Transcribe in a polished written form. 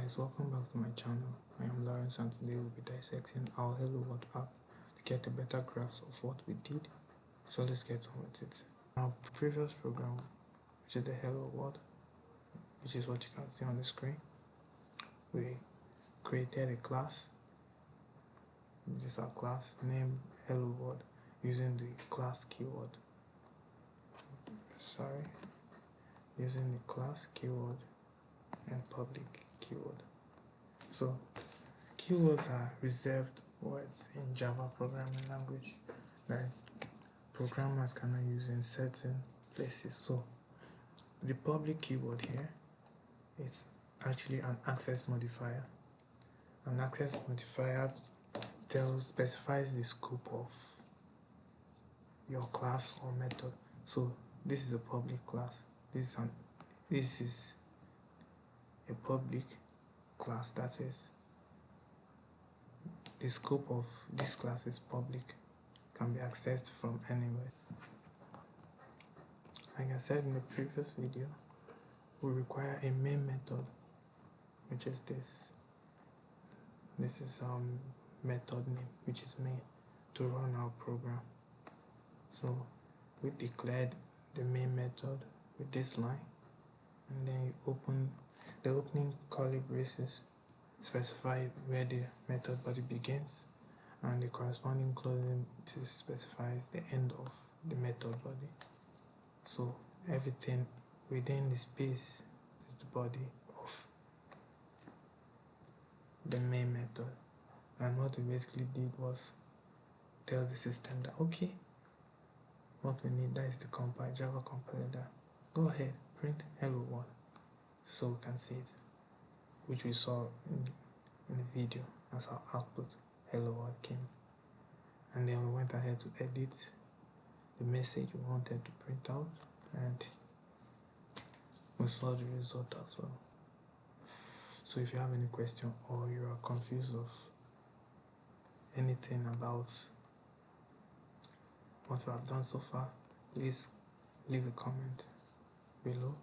Guys, welcome back to my channel. I am Lawrence and today we'll be dissecting our HelloWorld app to get a better grasp of what we did. So let's get on with it. Our previous program, which is the HelloWorld, which is what you can see on the screen, we created a class. This is our class named HelloWorld using the class keyword. Using the class keyword and public keyword. So keywords are reserved words in Java programming language that programmers cannot use in certain places. So the public keyword here is actually an access modifier. An access modifier specifies the scope of your class or method. So this is a public class. This is a public class, that is, the scope of this class is public, can be accessed from anywhere. Like I said in the previous video, we require a main method, which is this. This is method name, which is main, to run our program. So we declared the main method with this line, and then you open the opening curly braces, specify where the method body begins, and the corresponding closing specifies the end of the method body. So everything within the space is the body of the main method. And what we basically did was tell the system that okay, what we need, that is the Java compiler, go ahead, print hello world, so we can see it, which we saw in the video as our output. Hello world came, and then we went ahead to edit the message we wanted to print out, and we saw the result as well. So if you have any question or you are confused of anything about what we have done so far, please leave a comment below